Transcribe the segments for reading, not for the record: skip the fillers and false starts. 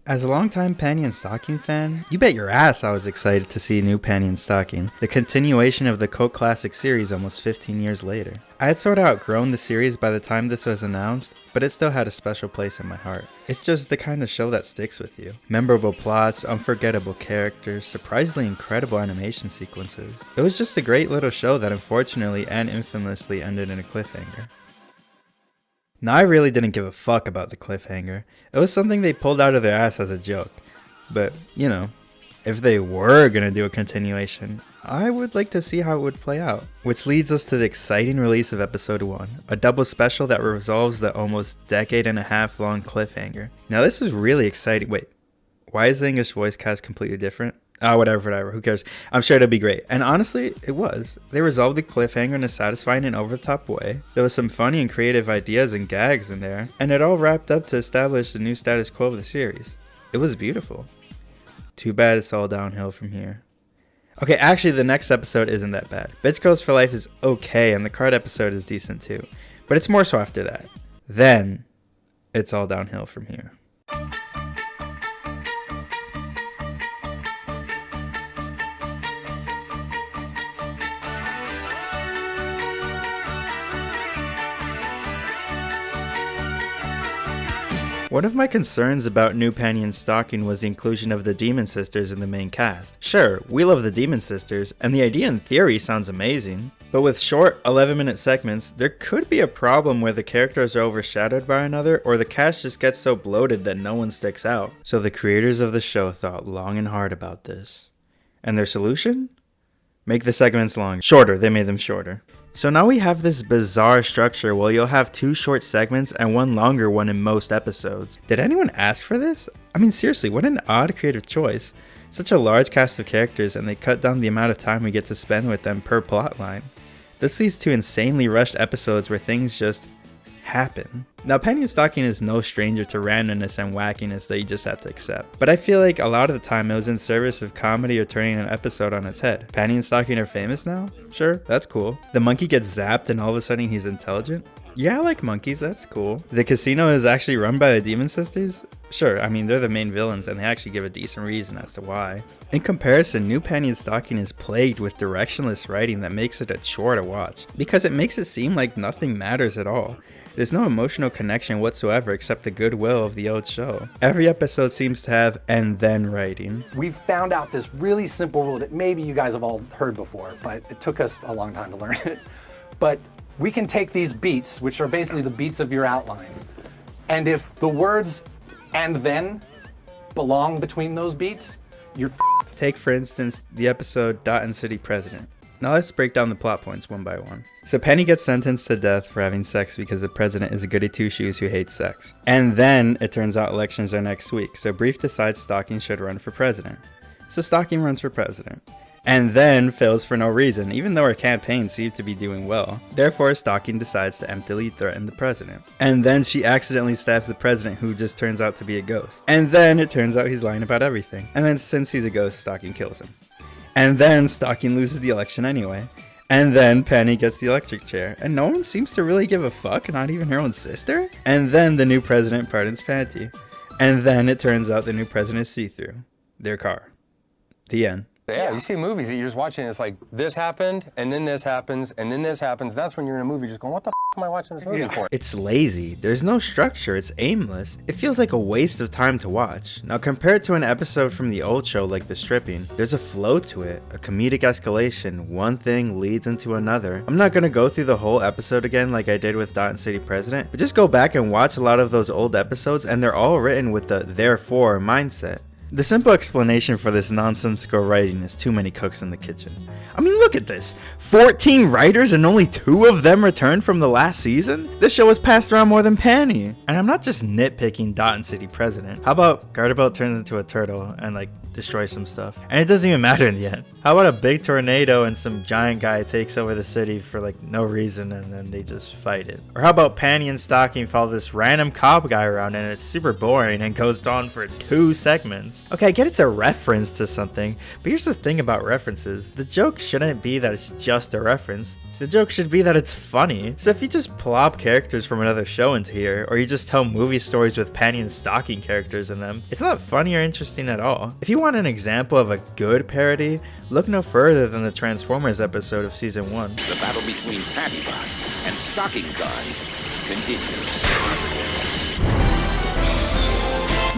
As a longtime Panty and Stocking fan, you bet your ass I was excited to see new Panty and Stocking, the continuation of the cult classic series almost 15 years later. I had sort of outgrown the series by the time this was announced, but it still had a special place in my heart. It's just the kind of show that sticks with you. Memorable plots, unforgettable characters, surprisingly incredible animation sequences. It was just a great little show that unfortunately and infamously ended in a cliffhanger. Now, I really didn't give a fuck about the cliffhanger. It was something they pulled out of their ass as a joke. But, you know, if they were gonna do a continuation, I would like to see how it would play out. Which leads us to the exciting release of episode 1, a double special that resolves the almost decade-and-a-half long cliffhanger. Now, this is really exciting. Wait, why is the English voice cast completely different? Whatever, who cares? I'm sure it'll be great. And honestly, it was. They resolved the cliffhanger in a satisfying and over-the-top way. There was some funny and creative ideas and gags in there, and it all wrapped up to establish the new status quo of the series. It was beautiful. Too bad it's all downhill from here. Okay, actually, the next episode isn't that bad. Bits Girls for Life is okay, and the card episode is decent too. But it's more so after that. Then, it's all downhill from here. One of my concerns about new Panty and Stocking was the inclusion of the Demon Sisters in the main cast. Sure, we love the Demon Sisters, and the idea in theory sounds amazing, but with short 11-minute segments, there could be a problem where the characters are overshadowed by another, or the cast just gets so bloated that no one sticks out. So the creators of the show thought long and hard about this. And their solution? Make the segments long. Shorter, they made them shorter. So now we have this bizarre structure where you'll have 2 short segments and 1 longer one in most episodes. Did anyone ask for this? I mean, seriously, what an odd creative choice. Such a large cast of characters, and they cut down the amount of time we get to spend with them per plotline. This leads to insanely rushed episodes where things just happen. Now, Panty and Stocking is no stranger to randomness and wackiness that you just have to accept, but I feel like a lot of the time it was in service of comedy or turning an episode on its head. Panty and Stocking are famous now? Sure, that's cool. The monkey gets zapped and all of a sudden he's intelligent? Yeah, I like monkeys, that's cool. The casino is actually run by the Demon Sisters? Sure, I mean, they're the main villains and they actually give a decent reason as to why. In comparison, new Panty and Stocking is plagued with directionless writing that makes it a chore to watch, because it makes it seem like nothing matters at all. There's no emotional connection whatsoever except the goodwill of the old show. Every episode seems to have and then writing. We found out this really simple rule that maybe you guys have all heard before, but it took us a long time to learn it. But we can take these beats, which are basically the beats of your outline, and if the words and then belong between those beats, you're f***ed. Take, for instance, the episode Daten City President. Now let's break down the plot points one by one. So Penny gets sentenced to death for having sex because the president is a goody two-shoes who hates sex. And then it turns out elections are next week, so Brief decides Stocking should run for president. So Stocking runs for president. And then fails for no reason, even though her campaign seemed to be doing well. Therefore, Stocking decides to emptily threaten the president. And then she accidentally stabs the president, who just turns out to be a ghost. And then it turns out he's lying about everything. And then since he's a ghost, Stocking kills him. And then Stocking loses the election anyway. And then Penny gets the electric chair. And no one seems to really give a fuck, not even her own sister. And then the new president pardons Panty. And then it turns out the new president is see-through. Their car. The end. Yeah, you see movies that you're just watching, it's like, this happened, and then this happens, and then this happens. That's when you're in a movie just going, what the f am I watching this movie for? It's lazy. There's no structure. It's aimless. It feels like a waste of time to watch. Now, compared to an episode from the old show like The Stripping, there's a flow to it, a comedic escalation. One thing leads into another. I'm not gonna go through the whole episode again like I did with Daten City President, but just go back and watch a lot of those old episodes, and they're all written with the therefore mindset. The simple explanation for this nonsensical writing is too many cooks in the kitchen. I mean, look at this. 14 writers and only 2 of them returned from the last season? This show was passed around more than Panty. And I'm not just nitpicking Daten City President. How about Garterbelt turns into a turtle and like destroy some stuff. And it doesn't even matter in the end. How about a big tornado and some giant guy takes over the city for like no reason and then they just fight it? Or how about Panty and Stocking follow this random cop guy around and it's super boring and goes on for 2 segments? Okay, I get it's a reference to something, but here's the thing about references. The joke shouldn't be that it's just a reference. The joke should be that it's funny. So if you just plop characters from another show into here, or you just tell movie stories with Panty and Stocking characters in them, it's not funny or interesting at all. If you want an example of a good parody, look no further than the Transformers episode of season 1. The battle between Panty Bots and Stocking Guns continues.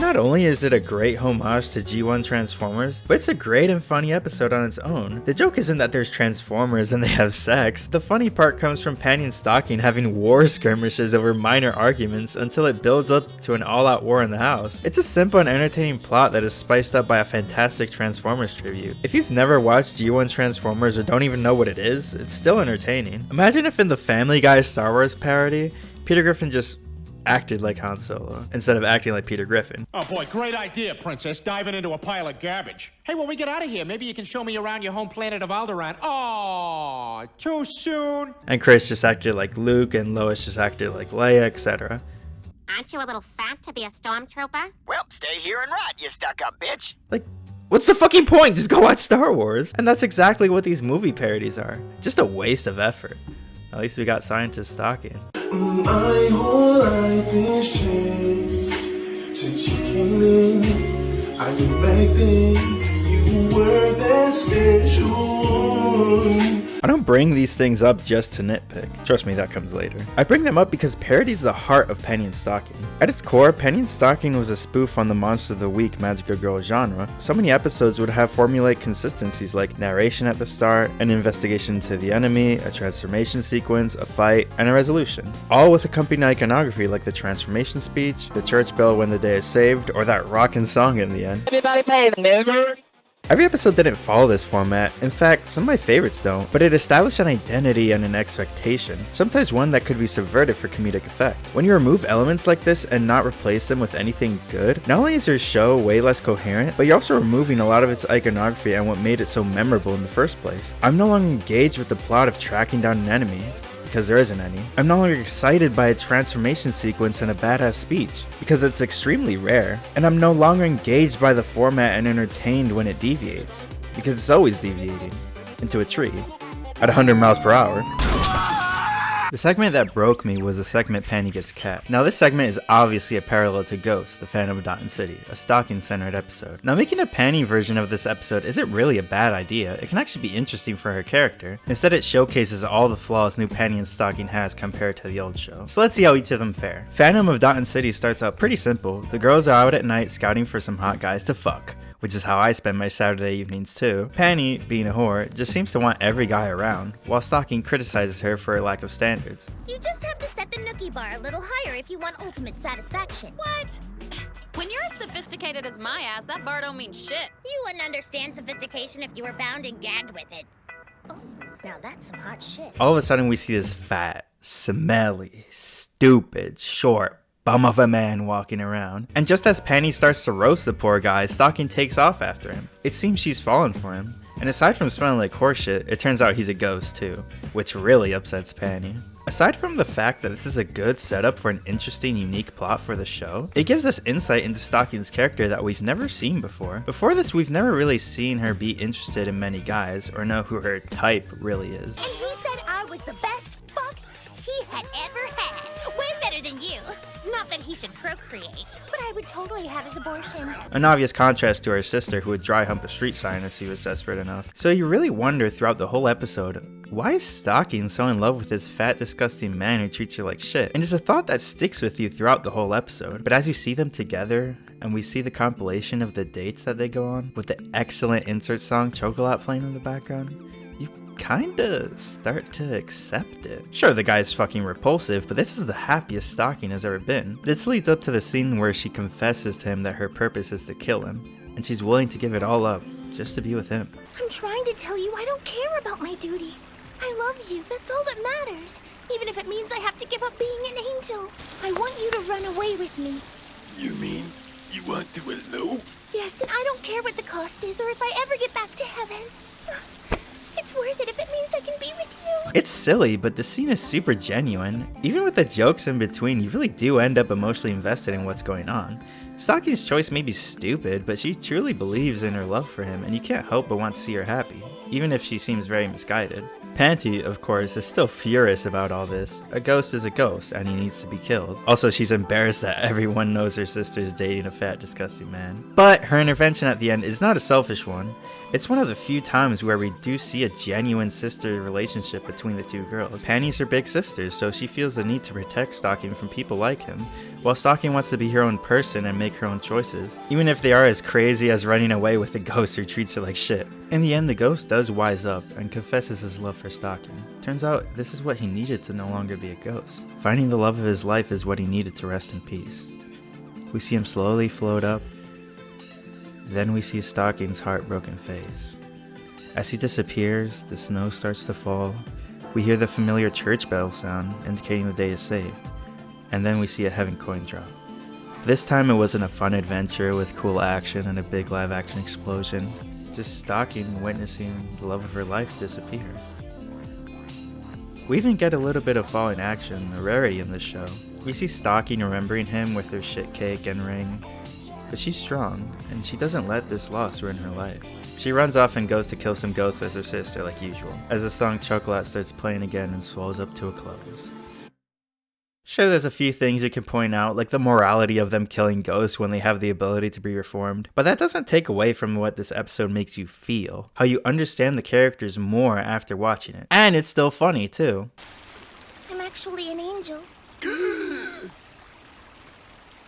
Not only is it a great homage to G1 Transformers, but it's a great and funny episode on its own. The joke isn't that there's Transformers and they have sex. The funny part comes from Panty and Stocking having war skirmishes over minor arguments until it builds up to an all-out war in the house. It's a simple and entertaining plot that is spiced up by a fantastic Transformers tribute. If you've never watched G1 Transformers or don't even know what it is, it's still entertaining. Imagine if in the Family Guy Star Wars parody, Peter Griffin just acted like Han Solo instead of acting like Peter Griffin. Oh boy, great idea, Princess, diving into a pile of garbage. Hey, when we get out of here, maybe you can show me around your home planet of Alderaan. Oh, too soon. And Chris just acted like Luke and Lois just acted like Leia, etc. Aren't you a little fat to be a stormtrooper? Well, stay here and rot, you stuck-up bitch. Like, what's the fucking point? Just go watch Star Wars. And that's exactly what these movie parodies are. Just a waste of effort. At least we got Scientist Stocking. My whole life is changed since you came in. I look back then, you were that special. I don't bring these things up just to nitpick. Trust me, that comes later. I bring them up because parody is the heart of Panty and Stocking. At its core, Panty and Stocking was a spoof on the Monster of the Week Magical Girl genre. So many episodes would have formulaic consistencies like narration at the start, an investigation into the enemy, a transformation sequence, a fight, and a resolution. All with accompanying iconography like the transformation speech, the church bell when the day is saved, or that rockin' song in the end. Everybody play the music. Every episode didn't follow this format. In fact, some of my favorites don't, but it established an identity and an expectation, sometimes one that could be subverted for comedic effect. When you remove elements like this and not replace them with anything good, not only is your show way less coherent, but you're also removing a lot of its iconography and what made it so memorable in the first place. I'm no longer engaged with the plot of tracking down an enemy, because there isn't any. I'm no longer excited by a transformation sequence and a badass speech, because it's extremely rare. And I'm no longer engaged by the format and entertained when it deviates, because it's always deviating into a tree at 100 miles per hour. The segment that broke me was the segment Panty Gets Cat. Now this segment is obviously a parallel to Ghost, the Phantom of Daten City, a Stocking-centered episode. Now making a Panty version of this episode isn't really a bad idea, it can actually be interesting for her character. Instead it showcases all the flaws new Panty and Stocking has compared to the old show. So let's see how each of them fare. Phantom of Daten City starts out pretty simple. The girls are out at night scouting for some hot guys to fuck, which is how I spend my Saturday evenings too. Panty, being a whore, just seems to want every guy around, while Stocking criticizes her for her lack of standards. You just have to set the nookie bar a little higher if you want ultimate satisfaction. What? When you're as sophisticated as my ass, that bar don't mean shit. You wouldn't understand sophistication if you were bound and gagged with it. Oh, now that's some hot shit. All of a sudden we see this fat, smelly, stupid, short, bum of a man walking around. And just as Panty starts to roast the poor guy, Stocking takes off after him. It seems she's fallen for him. And aside from smelling like horseshit, it turns out he's a ghost too, which really upsets Panty. Aside from the fact that this is a good setup for an interesting, unique plot for the show, it gives us insight into Stocking's character that we've never seen before. Before this, we've never really seen her be interested in many guys, or know who her type really is. And he said I was the best fuck he had ever had. Way better than you. Not that he should procreate, but I would totally have his abortion. An obvious contrast to her sister who would dry hump a street sign if she was desperate enough. So you really wonder throughout the whole episode, why is Stocking so in love with this fat, disgusting man who treats her like shit? And it's a thought that sticks with you throughout the whole episode. But as you see them together, and we see the compilation of the dates that they go on, with the excellent insert song Chocolat playing in the background, you kinda start to accept it. Sure, the guy's fucking repulsive, but this is the happiest Stocking has ever been. This leads up to the scene where she confesses to him that her purpose is to kill him, and she's willing to give it all up just to be with him. I'm trying to tell you I don't care about my duty. I love you, that's all that matters. Even if it means I have to give up being an angel. I want you to run away with me. You mean you want to elope? Yes, and I don't care what the cost is or if I ever get back to heaven. It's worth it if it means I can be with you. It's silly, but the scene is super genuine. Even with the jokes in between, you really do end up emotionally invested in what's going on. Stocking's choice may be stupid, but she truly believes in her love for him, and you can't help but want to see her happy, even if she seems very misguided. Panty, of course, is still furious about all this. A ghost is a ghost, and he needs to be killed. Also, she's embarrassed that everyone knows her sister is dating a fat, disgusting man. But her intervention at the end is not a selfish one. It's one of the few times where we do see a genuine sister relationship between the two girls. Panty's her big sister, so she feels the need to protect Stocking from people like him, while Stocking wants to be her own person and make her own choices, even if they are as crazy as running away with a ghost who treats her like shit. In the end, the ghost does wise up and confesses his love for Stocking. Turns out this is what he needed to no longer be a ghost. Finding the love of his life is what he needed to rest in peace. We see him slowly float up. Then we see Stocking's heartbroken face. As he disappears, the snow starts to fall. We hear the familiar church bell sound, indicating the day is saved. And then we see a heaven coin drop. This time it wasn't a fun adventure with cool action and a big live action explosion. Just Stocking witnessing the love of her life disappear. We even get a little bit of falling action, a rarity in this show. We see Stocking remembering him with her shit cake and ring. But she's strong, and she doesn't let this loss ruin her life. She runs off and goes to kill some ghosts as her sister like usual, as the song Chocolate starts playing again and swells up to a close. Sure, there's a few things you can point out, like the morality of them killing ghosts when they have the ability to be reformed, but that doesn't take away from what this episode makes you feel, how you understand the characters more after watching it. And it's still funny, too. I'm actually an angel.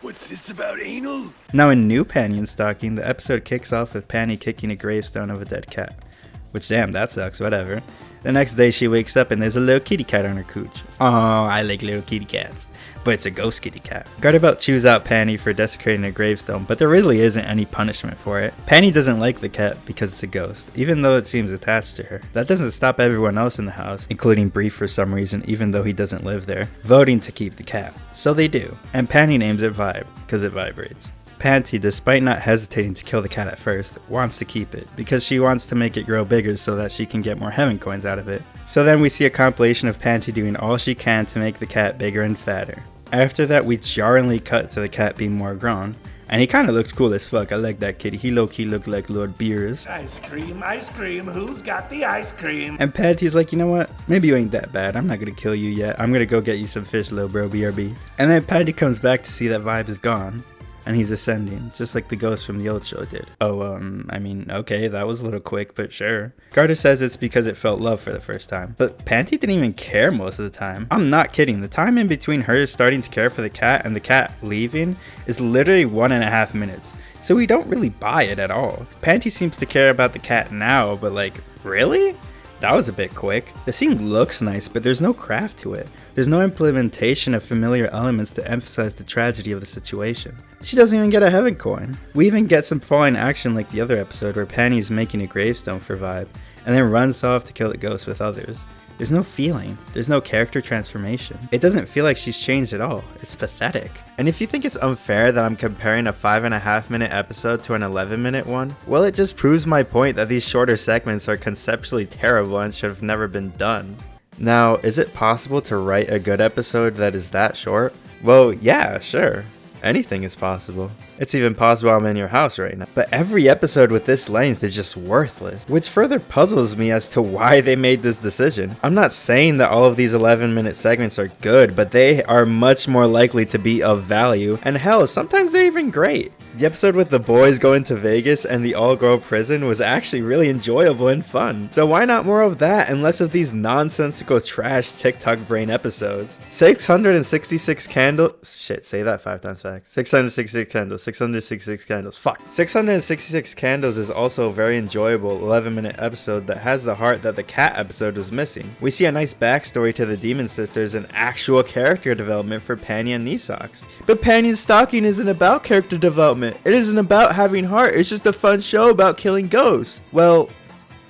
What's this about anal? Now in new Panty and Stocking, the episode kicks off with Panty kicking a gravestone of a dead cat. Which, damn, that sucks, whatever. The next day she wakes up and there's a little kitty cat on her cooch. Oh, I like little kitty cats. But it's a ghost kitty cat. Garterbelt chews out Panty for desecrating a gravestone, but there really isn't any punishment for it. Panty doesn't like the cat because it's a ghost, even though it seems attached to her. That doesn't stop everyone else in the house, including Bree for some reason, even though he doesn't live there, voting to keep the cat. So they do. And Panty names it Vibe, because it vibrates. Panty, despite not hesitating to kill the cat at first, wants to keep it, because she wants to make it grow bigger so that she can get more heaven coins out of it. So then we see a compilation of Panty doing all she can to make the cat bigger and fatter. After that, we jarringly cut to the cat being more grown, and he kinda looks cool as fuck. I like that kitty. He low-key looked like Lord Beers. Ice cream, who's got the ice cream? And Panty's like, you know what? Maybe you ain't that bad. I'm not gonna kill you yet. I'm gonna go get you some fish, little bro, BRB. And then Panty comes back to see that Vibe is gone. And he's ascending, just like the ghost from the old show did. Oh, I mean, okay, that was a little quick, but sure. Garter says it's because it felt love for the first time. But Panty didn't even care most of the time. I'm not kidding. The time in between her starting to care for the cat and the cat leaving is literally 1.5 minutes. So we don't really buy it at all. Panty seems to care about the cat now, but like, really? That was a bit quick. The scene looks nice, but there's no craft to it. There's no implementation of familiar elements to emphasize the tragedy of the situation. She doesn't even get a heaven coin. We even get some falling action like the other episode where Panty's making a gravestone for Vibe, and then runs off to kill the ghost with others. There's no feeling. There's no character transformation. It doesn't feel like she's changed at all. It's pathetic. And if you think it's unfair that I'm comparing a 5.5 minute episode to an 11-minute one, well, it just proves my point that these shorter segments are conceptually terrible and should have never been done. Now, is it possible to write a good episode that is that short? Well, yeah, sure. Anything is possible. It's even possible I'm in your house right now. But every episode with this length is just worthless, which further puzzles me as to why they made this decision. I'm not saying that all of these 11-minute segments are good, but they are much more likely to be of value, and hell, sometimes they're even great. The episode with the boys going to Vegas and the all-girl prison was actually really enjoyable and fun. So why not more of that and less of these nonsensical trash TikTok brain episodes? 666 candles. Shit, say that 5 times fast. 666 candles. 666 candles. Fuck. 666 candles is also a very enjoyable 11-minute episode that has the heart that the cat episode was missing. We see a nice backstory to the Demon Sisters and actual character development for Panty and Stocking. But Panty and Stocking isn't about character development. It isn't about having heart. It's just a fun show about killing ghosts. Well,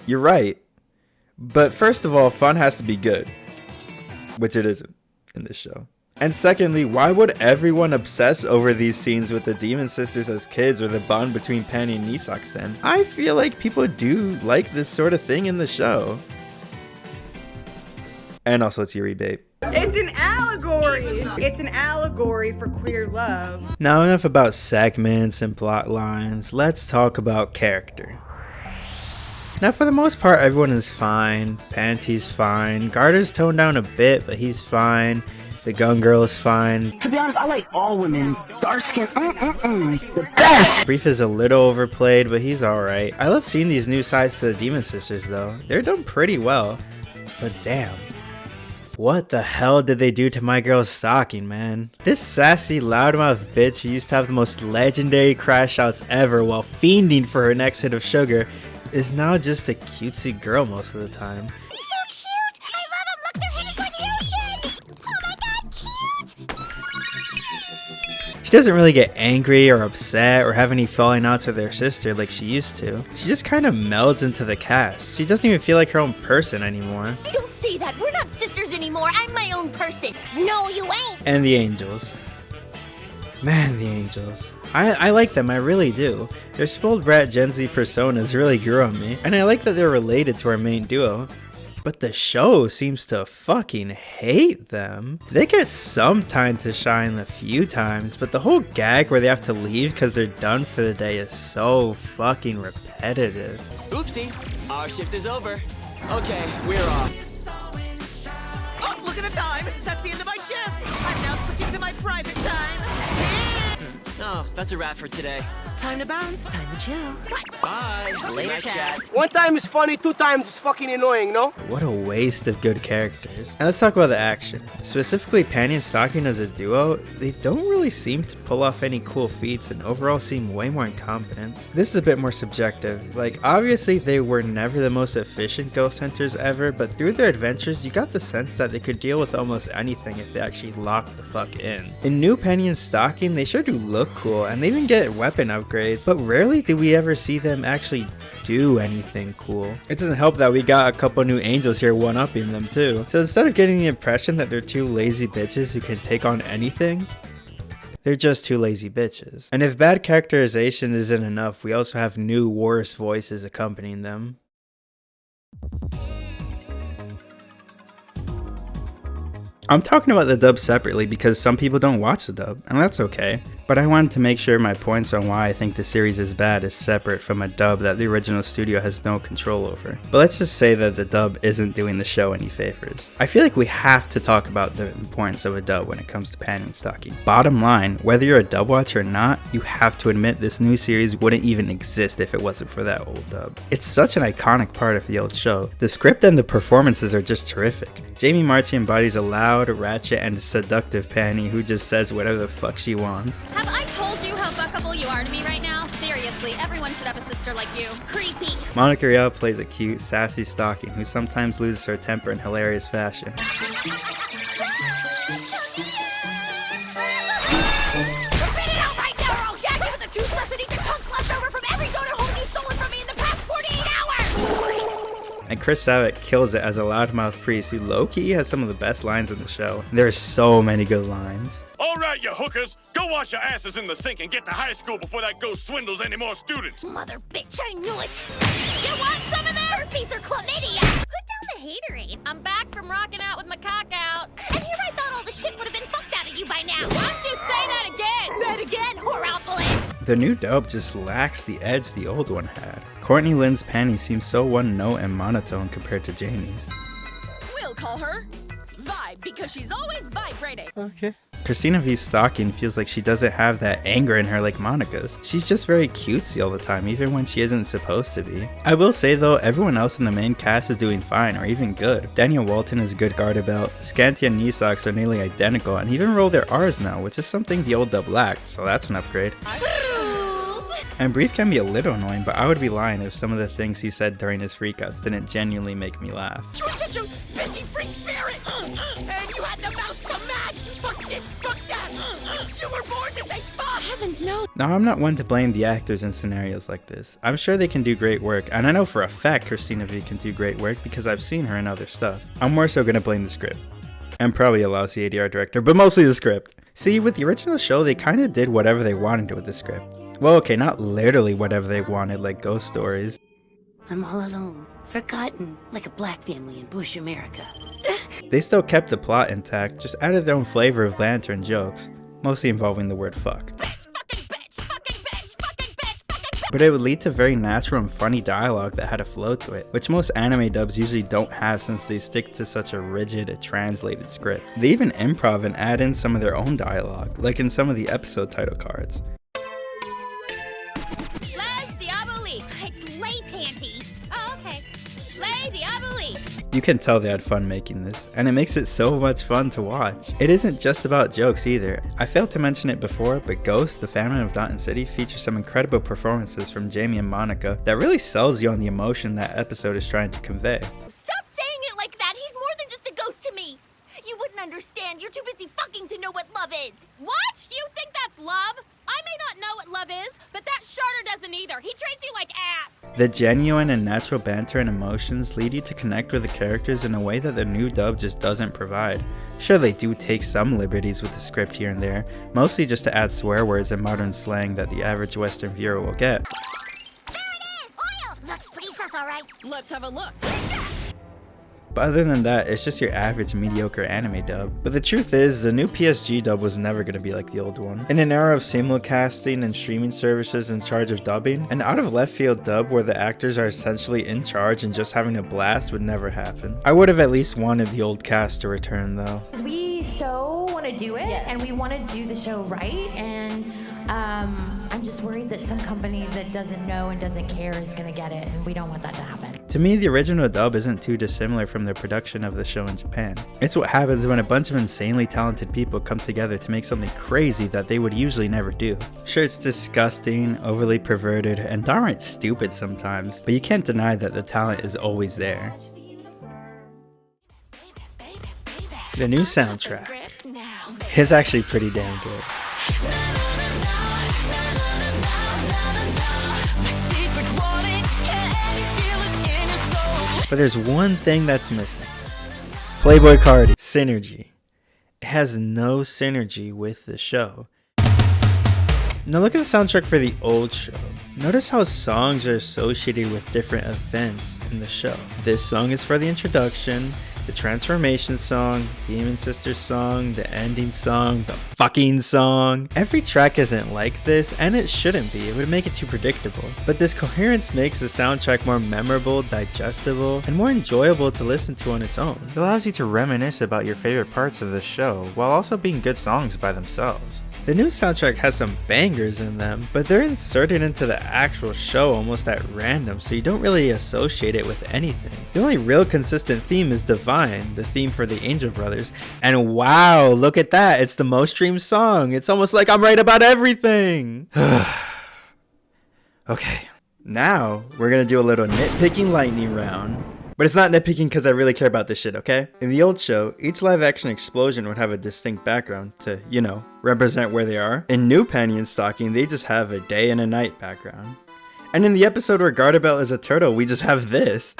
you're right. But first of all, fun has to be good. Which it isn't in this show. And secondly, why would everyone obsess over these scenes with the Demon Sisters as kids or the bond between Panty and Nisox then? I feel like people do like this sort of thing in the show. And also it's Yuri Babe. It's an allegory. It's an allegory for queer love. Now enough about segments and plot lines. Let's talk about character. Now for the most part, everyone is fine. Panty's fine. Garter's toned down a bit, but he's fine. The gun girl is fine. To be honest, I like all women. Dark skin, the best. Brief is a little overplayed, but he's alright. I love seeing these new sides to the Demon Sisters though. They're done pretty well. But damn. What the hell did they do to my girl's stocking, man? This sassy, loudmouth bitch who used to have the most legendary crash outs ever while fiending for her next hit of sugar is now just a cutesy girl most of the time. He's so cute! I love him! Look, they're headed for the ocean! Oh my god, cute! She doesn't really get angry or upset or have any falling outs with her sister like she used to. She just kind of melds into the cast. She doesn't even feel like her own person anymore. Don't say that! We're not sisters anymore! I'm my own person! No, you ain't! And the angels. Man, the angels. I like them, I really do. Their spoiled brat Gen Z personas really grew on me, and I like that they're related to our main duo. But the show seems to fucking hate them. They get some time to shine a few times, but the whole gag where they have to leave because they're done for the day is so fucking repetitive. Oopsie, our shift is over. Okay, we're off. Oh, look at the time. That's the end of my shift. I'm now switching to my private time. Oh, that's a wrap for today. Time to bounce. Time to chill. Bye. Later, chat. One time is funny, 2 times is fucking annoying, no? What a waste of good characters. And let's talk about the action. Specifically Panty and Stocking as a duo, they don't really seem to pull off any cool feats and overall seem way more incompetent. This is a bit more subjective. Like, obviously they were never the most efficient ghost hunters ever, but through their adventures you got the sense that they could deal with almost anything if they actually locked the fuck in. In new Panty and Stocking, they sure do look cool and they even get weapon upgrades, but rarely do we ever see them actually do anything cool. It doesn't help that we got a couple new angels here one-upping them too. So instead of getting the impression that they're two lazy bitches who can take on anything, they're just two lazy bitches. And if bad characterization isn't enough, we also have new worse voices accompanying them. I'm talking about the dub separately because some people don't watch the dub, and that's okay. But I wanted to make sure my points on why I think the series is bad is separate from a dub that the original studio has no control over. But let's just say that the dub isn't doing the show any favors. I feel like we have to talk about the importance of a dub when it comes to Panty and Stocking. Bottom line, whether you're a dub watcher or not, you have to admit this new series wouldn't even exist if it wasn't for that old dub. It's such an iconic part of the old show. The script and the performances are just terrific. Jamie Marchi embodies a loud, ratchet, and seductive Panty who just says whatever the fuck she wants. Have I told you how fuckable you are to me right now? Seriously, everyone should have a sister like you. Creepy. Monica Rial plays a cute, sassy Stocking who sometimes loses her temper in hilarious fashion. And Chris Sabat kills it as a loudmouth priest who low-key has some of the best lines in the show. There are so many good lines. All right, you hookers, go wash your asses in the sink and get to high school before that ghost swindles any more students. Mother bitch, I knew it. You want some of this? Herpes or chlamydia? Put down the haterade. I'm back from rocking out with my cock out. And here I thought all the shit would have been fucked out of you by now. Why don't you say that again? That again, whoreopolis. The new dub just lacks the edge the old one had. Courtney Lynn's Panty seems so one note and monotone compared to Jamie's. We'll call her Vibe because she's always vibrating. Okay. Christina V's Stocking feels like she doesn't have that anger in her like Monica's. She's just very cutesy all the time, even when she isn't supposed to be. I will say though, everyone else in the main cast is doing fine or even good. Daniel Walton is a good garter belt, Scanty and Nisox are nearly identical and even roll their R's now, which is something the old dub lacked, so that's an upgrade. And Brief can be a little annoying, but I would be lying if some of the things he said during his freakouts didn't genuinely make me laugh. You were such a bitchy free spirit! And you had the mouth to match! Fuck this, fuck that! You were born to say fuck! Heavens no! Now, I'm not one to blame the actors in scenarios like this. I'm sure they can do great work, and I know for a fact Christina V can do great work because I've seen her in other stuff. I'm more so gonna blame the script. and probably a lousy ADR director, but mostly the script. See, with the original show, they kind of did whatever they wanted with the script. Well, okay, not literally whatever they wanted, like ghost stories. I'm all alone, forgotten, like a black family in bush America. They still kept the plot intact, just added their own flavor of banter and jokes, mostly involving the word fuck. But it would lead to very natural and funny dialogue that had a flow to it, which most anime dubs usually don't have since they stick to such a rigid, translated script. They even improv and add in some of their own dialogue, like in some of the episode title cards. It's lay panty. Oh, okay. Lay diaboli. You can tell they had fun making this, and it makes it so much fun to watch. It isn't just about jokes either. I failed to mention it before, but Ghost, the family of Daten City, features some incredible performances from Jamie and Monica that really sells you on the emotion that episode is trying to convey. Stop saying it like that. He's more than just a ghost to me. You wouldn't understand. You're too busy fucking to know what love is. What? You think that's love? I may not know what love is, but that Charter doesn't either. He treats you like ass. The genuine and natural banter and emotions lead you to connect with the characters in a way that the new dub just doesn't provide. Sure, they do take some liberties with the script here and there, mostly just to add swear words and modern slang that the average Western viewer will get. There it is! Oil! Looks pretty sus, alright. Let's have a look. But other than that, it's just your average mediocre anime dub. But the truth is, the new PSG dub was never going to be like the old one. In an era of simulcasting and streaming services in charge of dubbing, an out of left field dub where the actors are essentially in charge and just having a blast would never happen. I would have at least wanted the old cast to return though. We so want to do it, and we want to do the show right, and I'm just worried that some company that doesn't know and doesn't care is going to get it, and we don't want that to happen. To me, the original dub isn't too dissimilar from the production of the show in Japan. It's what happens when a bunch of insanely talented people come together to make something crazy that they would usually never do. Sure, it's disgusting, overly perverted, and downright stupid sometimes, but you can't deny that the talent is always there. The new soundtrack is actually pretty damn good. But there's one thing that's missing. Playboy Cardi. Synergy. It has no synergy with the show. Now look at the soundtrack for the old show. Notice how songs are associated with different events in the show. This song is for the introduction, the transformation song, Demon Sister song, the ending song, the fucking song. Every track isn't like this, and it shouldn't be. It would make it too predictable. But this coherence makes the soundtrack more memorable, digestible, and more enjoyable to listen to on its own. It allows you to reminisce about your favorite parts of the show, while also being good songs by themselves. The new soundtrack has some bangers in them, but they're inserted into the actual show almost at random, so you don't really associate it with anything. The only real consistent theme is Divine, the theme for the Angel Brothers, and wow, look at that, it's the most streamed song. It's almost like I'm right about everything. Okay, now we're gonna do a little nitpicking lightning round. But it's not nitpicking because I really care about this shit, okay? In the old show, each live action explosion would have a distinct background to, you know, represent where they are. In new Panty and Stocking, they just have a day and a night background. And in the episode where Garterbelt is a turtle, we just have this.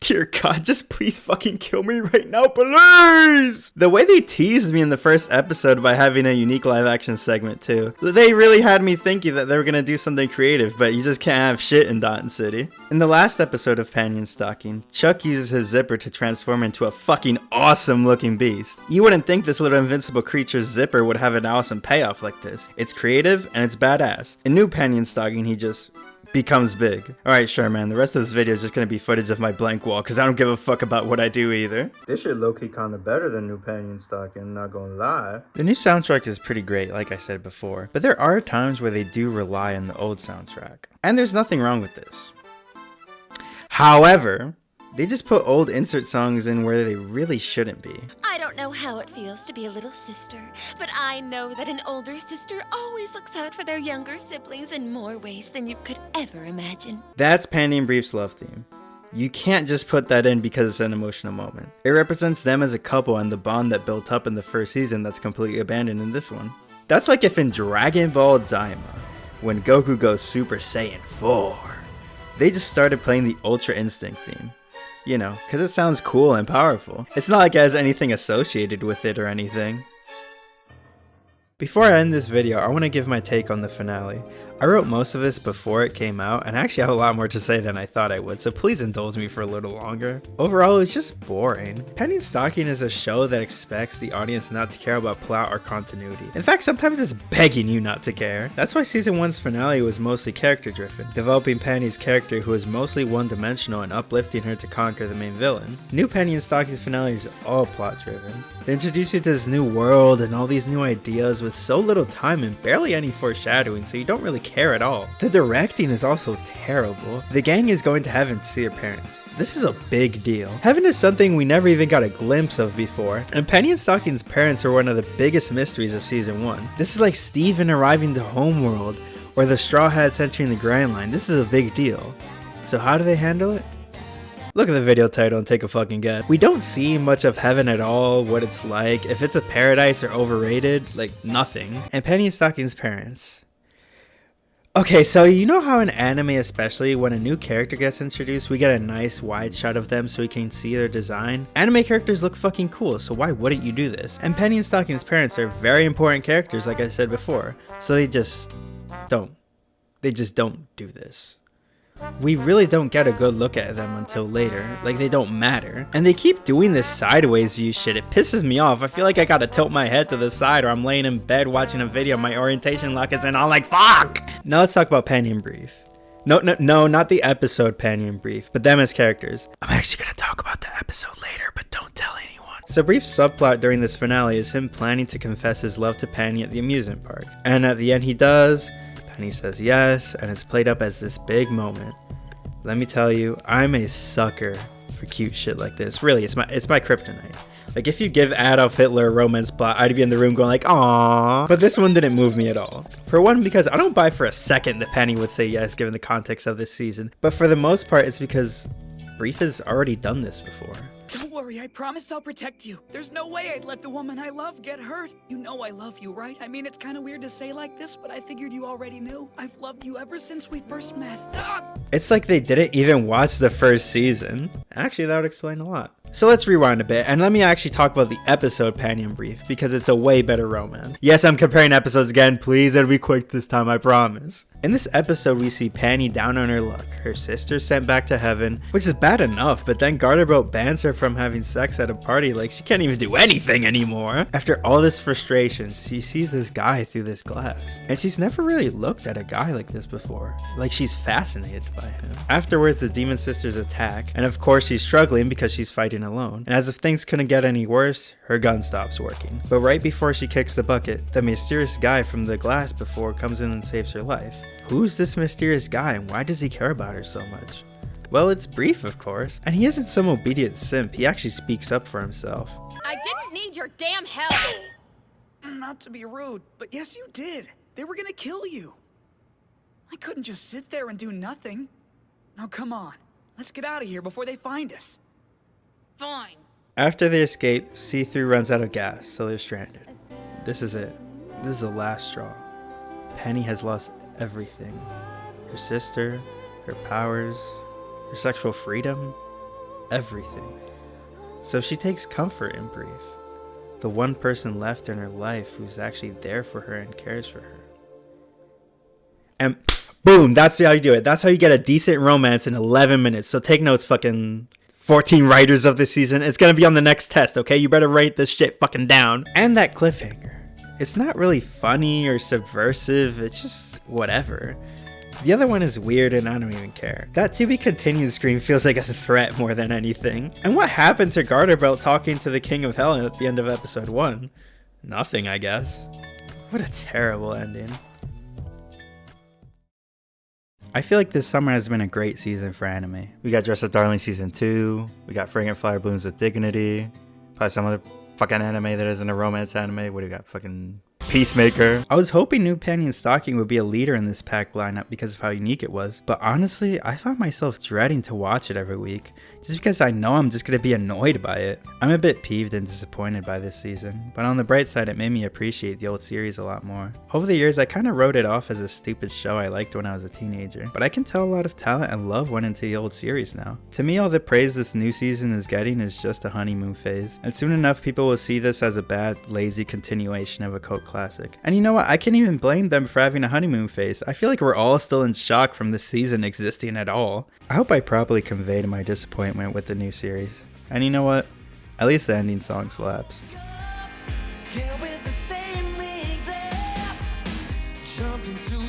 Dear God, just please fucking kill me right now, please! The way they teased me in the first episode by having a unique live action segment too. They really had me thinking that they were gonna do something creative, but you just can't have shit in Daten City. In the last episode of Panty and Stocking, Chuck uses his zipper to transform into a fucking awesome looking beast. You wouldn't think this little invincible creature's zipper would have an awesome payoff like this. It's creative and it's badass. In new Panty and Stocking, he just becomes big. Alright, sure man, the rest of this video is just gonna be footage of my blank wall, because I don't give a fuck about what I do either. This shit low-key kinda better than new Panty and Stocking, not gonna lie. The new soundtrack is pretty great, like I said before, but there are times where they do rely on the old soundtrack. And there's nothing wrong with this. However, they just put old insert songs in where they really shouldn't be. I don't know how it feels to be a little sister, but I know that an older sister always looks out for their younger siblings in more ways than you could ever imagine. That's Panty and Brief's love theme. You can't just put that in because it's an emotional moment. It represents them as a couple and the bond that built up in the first season that's completely abandoned in this one. That's like if in Dragon Ball Daima, when Goku goes Super Saiyan 4, they just started playing the Ultra Instinct theme. You know, because it sounds cool and powerful. It's not like it has anything associated with it or anything. Before I end this video, I want to give my take on the finale. I wrote most of this before it came out, and I actually have a lot more to say than I thought I would, so please indulge me for a little longer. Overall, it's just boring. Panty and Stocking is a show that expects the audience not to care about plot or continuity. In fact, sometimes it's begging you not to care. That's why season 1's finale was mostly character driven, developing Panty's character who is mostly one-dimensional and uplifting her to conquer the main villain. New Panty and Stocking's finale is all plot driven. They introduce you to this new world and all these new ideas with so little time and barely any foreshadowing, so you don't really care at all. The directing is also terrible. The gang is going to heaven to see their parents. This is a big deal. Heaven is something we never even got a glimpse of before, and Panty and Stocking's parents are one of the biggest mysteries of season 1. This is like Steven arriving to Homeworld, or the Straw Hats entering the Grand Line. This is a big deal. So how do they handle it? Look at the video title and take a fucking guess. We don't see much of heaven at all, what it's like, if it's a paradise or overrated, like nothing. And Panty and Stocking's parents. Okay, so you know how in anime especially, when a new character gets introduced, we get a nice wide shot of them so we can see their design? Anime characters look fucking cool, so why wouldn't you do this? And Panty and Stocking's parents are very important characters, like I said before, so they just don't do this. We really don't get a good look at them until later, like they don't matter. And they keep doing this sideways view shit, it pisses me off. I feel like I gotta tilt my head to the side or I'm laying in bed watching a video, my orientation lock is in, I'm like, fuck! Now let's talk about Panty and Brief. No, not the episode Panty and Brief, but them as characters. I'm actually gonna talk about the episode later, but don't tell anyone. So Brief's subplot during this finale is him planning to confess his love to Panty at the amusement park. And at the end he does. Penny says yes, and it's played up as this big moment. Let me tell you, I'm a sucker for cute shit like this. Really, it's my kryptonite. Like, if you give Adolf Hitler a romance plot, I'd be in the room going like, aww. But this one didn't move me at all. For one, because I don't buy for a second that Penny would say yes given the context of this season. But for the most part, it's because Brief has already done this before. Don't worry, I promise I'll protect you. There's no way I'd let the woman I love get hurt. You know I love you, right? I mean, it's kind of weird to say like this, but I figured you already knew. I've loved you ever since we first met. It's like they didn't even watch the first season. Actually, that would explain a lot. So let's rewind a bit, and let me actually talk about the episode Panty and Brief, because it's a way better romance. Yes, I'm comparing episodes again, please, it'll be quick this time, I promise. In this episode, we see Panty down on her luck, her sister sent back to heaven, which is bad enough, but then Garterboat bans her from having sex at a party, like she can't even do anything anymore. After all this frustration, she sees this guy through this glass, and she's never really looked at a guy like this before, like she's fascinated by him. Afterwards, the demon sisters attack, and of course she's struggling because she's fighting alone, and as if things couldn't get any worse, her gun stops working. But right before she kicks the bucket, the mysterious guy from the glass before comes in and saves her life. Who's this mysterious guy and why does he care about her so much? Well, it's Brief, of course, and he isn't some obedient simp, he actually speaks up for himself. I didn't need your damn help! Not to be rude, but yes you did. They were gonna kill you. I couldn't just sit there and do nothing. Now come on, let's get out of here before they find us. Fine. After they escape, C3 runs out of gas, so they're stranded. This is it. This is the last straw. Penny has lost everything. Her sister, her powers, her sexual freedom, everything. So she takes comfort in Brief, the one person left in her life who's actually there for her and cares for her. And boom, that's how you do it. That's how you get a decent romance in 11 minutes. So take notes, fucking 14 writers of the season. It's gonna be on the next test, okay? You better write this shit fucking down. And that cliffhanger. It's not really funny or subversive, it's just whatever. The other one is weird and I don't even care. That to be continued screen feels like a threat more than anything. And what happened to Garterbelt talking to the King of Hell at the end of episode 1? Nothing, I guess. What a terrible ending. I feel like this summer has been a great season for anime. We got Dress Up Darling Season 2, we got Fragrant Flower Blooms with Dignity, probably some other fucking anime that isn't a romance anime. What do you got? Fucking Peacemaker. I was hoping New Panty and Stocking would be a leader in this pack lineup because of how unique it was, but honestly, I found myself dreading to watch it every week, just because I know I'm just going to be annoyed by it. I'm a bit peeved and disappointed by this season, but on the bright side it made me appreciate the old series a lot more. Over the years I kind of wrote it off as a stupid show I liked when I was a teenager, but I can tell a lot of talent and love went into the old series now. To me, all the praise this new season is getting is just a honeymoon phase, and soon enough people will see this as a bad, lazy continuation of a cult classic. And you know what, I can't even blame them for having a honeymoon phase. I feel like we're all still in shock from this season existing at all. I hope I properly conveyed my disappointment with the new series. And you know what? At least the ending song slaps. Jump into